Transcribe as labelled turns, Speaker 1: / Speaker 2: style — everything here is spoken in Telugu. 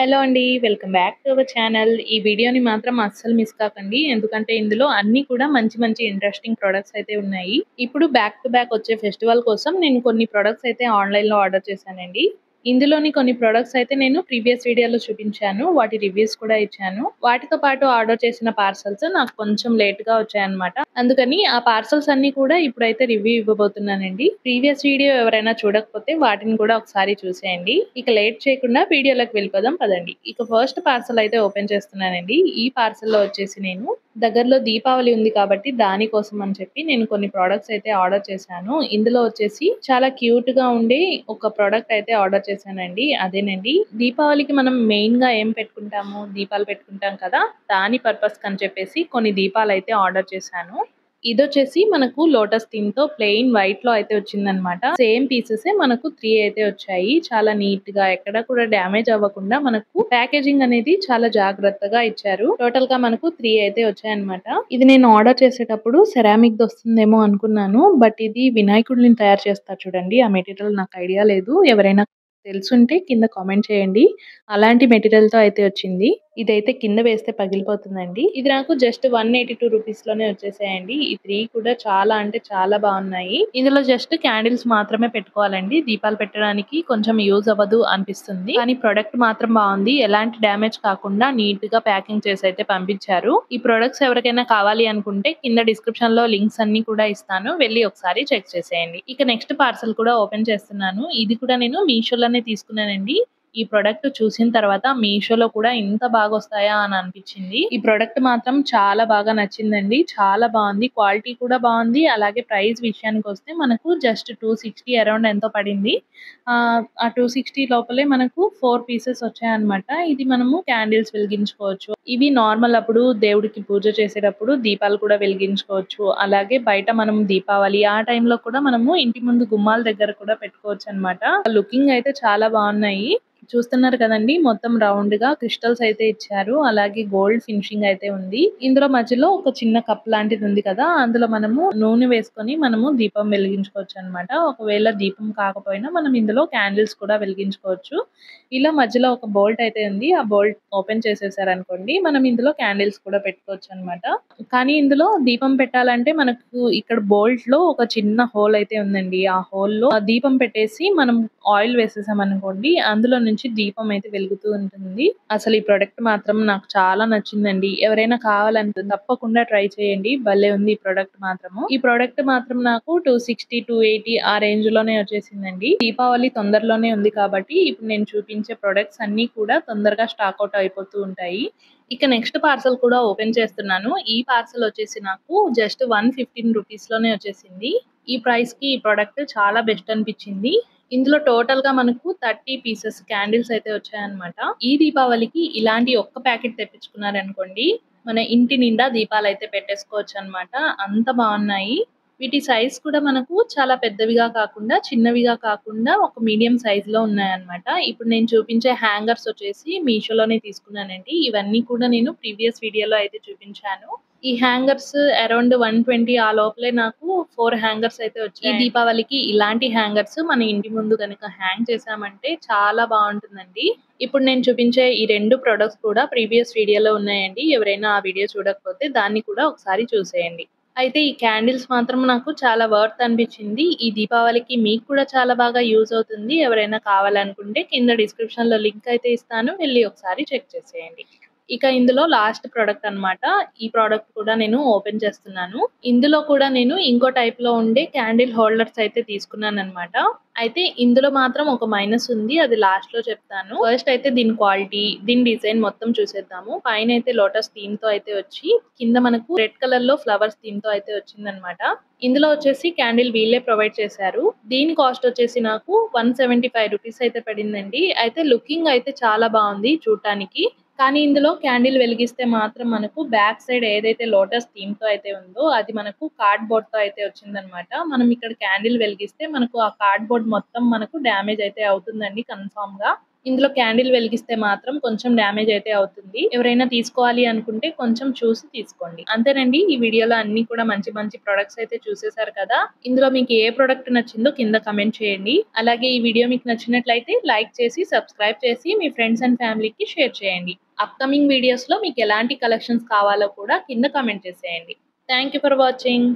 Speaker 1: హలో అండి. Welcome back to our channel. ఈ వీడియోని మాత్రం అస్సలు మిస్ కాకండి. ఎందుకంటే ఇందులో అన్నీ కూడా మంచి మంచి ఇంట్రెస్టింగ్ ప్రొడక్ట్స్ అయితే ఉన్నాయి. ఇప్పుడు బ్యాక్ టు బ్యాక్ వచ్చే ఫెస్టివల్ కోసం నేను కొన్ని ప్రొడక్ట్స్ అయితే ఆన్‌లైన్‌లో ఆర్డర్ చేశానండి. ఇందులోని కొన్ని ప్రొడక్ట్స్ అయితే నేను ప్రీవియస్ వీడియోలో చూపించాను. వాటి రివ్యూస్ కూడా ఇచ్చాను. వాటితో పాటు ఆర్డర్ చేసిన పార్సెల్స్ నాకు కొంచెం లేట్‌గా వచ్చాయన్నమాట. అందుకని ఆ పార్సెల్స్ అన్నీ కూడా ఇప్పుడైతే రివ్యూ ఇవ్వబోతున్నానండి. ప్రీవియస్ వీడియో ఎవరైనా చూడకపోతే వాటిని కూడా ఒకసారి చూసేయండి. ఇక లేట్ చేయకుండా వీడియోలోకి వెళ్ళిపోదాం పదండి. ఇక ఫస్ట్ పార్సెల్ అయితే ఓపెన్ చేస్తున్నానండి. ఈ పార్సెల్‌లో వచ్చేసి నేను దగ్గరలో దీపావళి ఉంది కాబట్టి దానికోసం అని చెప్పి నేను కొన్ని ప్రొడక్ట్స్ అయితే ఆర్డర్ చేశాను. ఇందులో వచ్చేసి చాలా క్యూట్‌గా ఉండే ఒక ప్రొడక్ట్ అయితే ఆర్డర్ చేశానండి. అదేనండి దీపావళికి మనం మెయిన్‌గా ఏం పెట్టుకుంటాము? దీపాలు పెట్టుకుంటాం కదా! దాని పర్పస్‌కి అని చెప్పేసి కొన్ని దీపాలైతే ఆర్డర్ చేశాను. ఇదొచ్చేసి మనకు లోటస్ థీమ్‌తో ప్లెయిన్ వైట్‌లో అయితే వచ్చిందనమాట. సేమ్ పీసెసే మనకు 3 అయితే వచ్చాయి. చాలా నీట్‌గా ఎక్కడ కూడా డ్యామేజ్ అవ్వకుండా మనకు ప్యాకేజింగ్ అనేది చాలా జాగ్రత్తగా ఇచ్చారు. టోటల్‌గా మనకు 3 అయితే వచ్చాయన్నమాట. ఇది నేను ఆర్డర్ చేసేటప్పుడు సెరామిక్‌ది వస్తుందేమో అనుకున్నాను. బట్ ఇది వినాయకుడిని తయారు చేస్తారు చూడండి. ఆ మెటీరియల్ నాకు ఐడియా లేదు. ఎవరైనా తెలుసుంటే కింద కామెంట్ చేయండి. అలాంటి మెటీరియల్‌తో అయితే వచ్చింది. ఇదైతే కింద వేస్తే పగిలిపోతుందండి. ఇది నాకు జస్ట్ 182 రూపీస్‌లోనే వచ్చేసాయండి. ఈ 3 కూడా చాలా అంటే చాలా బాగున్నాయి. ఇందులో జస్ట్ క్యాండిల్స్ మాత్రమే పెట్టుకోవాలండి. దీపాలు పెట్టడానికి కొంచెం యూజ్ అవ్వదు అనిపిస్తుంది. కానీ ప్రొడక్ట్ మాత్రం బాగుంది. ఎలాంటి డ్యామేజ్ కాకుండా నీట్‌గా ప్యాకింగ్ చేసి అయితే పంపించారు. ఈ ప్రొడక్ట్స్ ఎవరికైనా కావాలి అనుకుంటే కింద డిస్క్రిప్షన్‌లో లింక్స్ అన్ని కూడా ఇస్తాను. వెళ్ళి ఒకసారి చెక్ చేసేయండి. ఇక నెక్స్ట్ పార్సెల్ కూడా ఓపెన్ చేస్తున్నాను. ఇది కూడా నేను మీషోలోనే తీసుకున్నానండి. ఈ ప్రొడక్ట్ చూసిన తర్వాత మీషోలో కూడా ఇంత బాగొస్తాయా అని అనిపించింది. ఈ ప్రొడక్ట్ మాత్రం చాలా బాగా నచ్చిందండి. చాలా బాగుంది. క్వాలిటీ కూడా బాగుంది. అలాగే ప్రైస్ విషయానికి వస్తే మనకు జస్ట్ 260 అరౌండ్ ఎంతో పడింది. ఆ 260 లోపలే మనకు 4 పీసెస్ వచ్చాయన్నమాట. ఇది మనము క్యాండిల్స్ వెలిగించుకోవచ్చు. ఇవి నార్మల్ అప్పుడు దేవుడికి పూజ చేసేటప్పుడు దీపాలు కూడా వెలిగించుకోవచ్చు. అలాగే బయట మనం దీపావళి ఆ టైంలో కూడా మనము ఇంటి ముందు గుమ్మాల దగ్గర కూడా పెట్టుకోవచ్చు అన్నమాట. లుకింగ్ అయితే చాలా బాగున్నాయి. చూస్తున్నారు కదండి మొత్తం రౌండ్ గా క్రిస్టల్స్ అయితే ఇచ్చారు. అలాగే గోల్డ్ ఫినిషింగ్ అయితే ఉంది. ఇందులో మధ్యలో ఒక చిన్న కప్ లాంటిది ఉంది కదా! అందులో మనము నూనె వేసుకొని మనము దీపం వెలిగించుకోవచ్చు అన్నమాట. ఒకవేళ దీపం కాకపోయినా మనం ఇందులో క్యాండిల్స్ కూడా వెలిగించుకోవచ్చు. ఇలా మధ్యలో ఒక బోల్ట్ అయితే ఉంది. ఆ బోల్ట్ ఓపెన్ చేసేసారనుకోండి మనం ఇందులో క్యాండిల్స్ కూడా పెట్టుకోవచ్చు అన్నమాట. కానీ ఇందులో దీపం పెట్టాలంటే మనకు ఇక్కడ బోల్ట్‌లో ఒక చిన్న హోల్ అయితే ఉందండి. ఆ హోల్‌లో దీపం పెట్టేసి మనం ఆయిల్ వేసేసామనుకోండి అందులో నుంచి దీపం అయితే వెలుగుతూ ఉంటుంది. అసలు ఈ ప్రొడక్ట్ మాత్రం నాకు చాలా నచ్చిందండి. ఎవరైనా కావాలంటే తప్పకుండా ట్రై చేయండి. భలే ఉంది ఈ ప్రొడక్ట్ మాత్రము. ఈ ప్రొడక్ట్ మాత్రం నాకు 260, 280 ఆ రేంజ్ లోనే వచ్చేసిందండి. దీపావళి తొందరలోనే ఉంది కాబట్టి ఇప్పుడు నేను చూపించే ప్రొడక్ట్స్ అన్నీ కూడా తొందరగా స్టాక్ అవుట్ అయిపోతూ ఉంటాయి. ఇక నెక్స్ట్ పార్సెల్ కూడా ఓపెన్ చేస్తున్నాను. ఈ పార్సెల్ వచ్చేసి నాకు జస్ట్ 115 రూపీస్‌లోనే వచ్చేసింది. ఈ ప్రైస్‌కి ఈ ప్రొడక్ట్ చాలా బెస్ట్ అనిపించింది. ఇందులో టోటల్‌గా మనకు 30 పీసెస్ క్యాండిల్స్ అయితే వచ్చాయన్నమాట. ఈ దీపావళికి ఇలాంటి ఒక్క ప్యాకెట్ తెప్పించుకున్నారనుకోండి, మన ఇంటి నిండా దీపాలైతే పెట్టేసుకోవచ్చన్నమాట. అంత బాగున్నాయి. వీటి సైజ్ కూడా మనకు చాలా పెద్దవిగా కాకుండా, చిన్నవిగా కాకుండా ఒక మీడియం సైజ్‌లో ఉన్నాయన్నమాట. ఇప్పుడు నేను చూపించే హ్యాంగర్స్ వచ్చేసి మీషోలోనే తీసుకున్నానండి. ఇవన్నీ కూడా నేను ప్రీవియస్ వీడియోలో అయితే చూపించాను. ఈ హ్యాంగర్స్ అరౌండ్ 120 ఆ లోపలే నాకు 4 హ్యాంగర్స్ అయితే వచ్చాయి. ఈ దీపావళికి ఇలాంటి హ్యాంగర్స్ మన ఇంటి ముందు గనుక హ్యాంగ్ చేసామంటే చాలా బాగుంటుందండి. ఇప్పుడు నేను చూపించే ఈ 2 ప్రొడక్ట్స్ కూడా ప్రీవియస్ వీడియోలో ఉన్నాయండి. ఎవరైనా ఆ వీడియో చూడకపోతే దాన్ని కూడా ఒకసారి చూసేయండి. అయితే ఈ క్యాండిల్స్ మాత్రం నాకు చాలా వర్త్ అనిపించింది. ఈ దీపావళికి మీకు కూడా చాలా బాగా యూజ్ అవుతుంది. ఎవరైనా కావాలనుకుంటే కింద డిస్క్రిప్షన్‌లో లింక్ అయితే ఇస్తాను. వెళ్లి ఒకసారి చెక్ చేసేయండి. ఇక ఇందులో లాస్ట్ ప్రొడక్ట్ అన్నమాట. ఈ ప్రొడక్ట్ కూడా నేను ఓపెన్ చేస్తున్నాను. ఇందులో కూడా నేను ఇంకో టైప్‌లో ఉండే క్యాండిల్ హోల్డర్స్ అయితే తీసుకున్నానన్నమాట. అయితే ఇందులో మాత్రం ఒక మైనస్ ఉంది. అది లాస్ట్‌లో చెప్తాను. ఫస్ట్ అయితే దీని క్వాలిటీ, దీని డిజైన్ మొత్తం చూసేద్దాము. పైనైతే లోటస్ థీమ్‌తో అయితే వచ్చి, కింద మనకు రెడ్ కలర్‌లో ఫ్లవర్స్ థీమ్‌తో అయితే వచ్చిందన్నమాట. ఇందులో వచ్చేసి క్యాండిల్ వీళ్ళే ప్రొవైడ్ చేశారు. దీని కాస్ట్ వచ్చేసి నాకు 175 రూపీస్ అయితే పడిందండి. అయితే లుకింగ్ అయితే చాలా బాగుంది చూడటానికి. కానీ ఇందులో క్యాండిల్ వెలిగిస్తే మాత్రం మనకు బ్యాక్ సైడ్ ఏదైతే లోటస్ థీమ్‌తో అయితే ఉందో అది మనకు కార్డ్‌బోర్డ్‌తో అయితే వచ్చిందన్నమాట. మనం ఇక్కడ క్యాండిల్ వెలిగిస్తే మనకు ఆ కార్డ్‌బోర్డ్ మొత్తం మనకు డ్యామేజ్ అయితే అవుతుందండి కన్ఫర్మ్‌గా. ఇందులో క్యాండిల్ వెలిగిస్తే మాత్రం కొంచెం డ్యామేజ్ అయితే అవుతుంది. ఎవరైనా తీసుకోవాలి అనుకుంటే కొంచెం చూసి తీసుకోండి. అంతేనండి. ఈ వీడియోలో అన్ని కూడా మంచి మంచి ప్రొడక్ట్స్ అయితే చూసేశారు కదా! ఇందులో మీకు ఏ ప్రొడక్ట్ నచ్చిందో కింద కమెంట్ చేయండి. అలాగే ఈ వీడియో మీకు నచ్చినట్లయితే లైక్ చేసి, సబ్స్క్రైబ్ చేసి మీ ఫ్రెండ్స్ అండ్ ఫ్యామిలీకి షేర్ చేయండి. అప్‌కమింగ్ వీడియోస్‌లో మీకు ఎలాంటి కలెక్షన్స్ కావాలో కూడా కింద కమెంట్ చేసేయండి. Thank you for watching.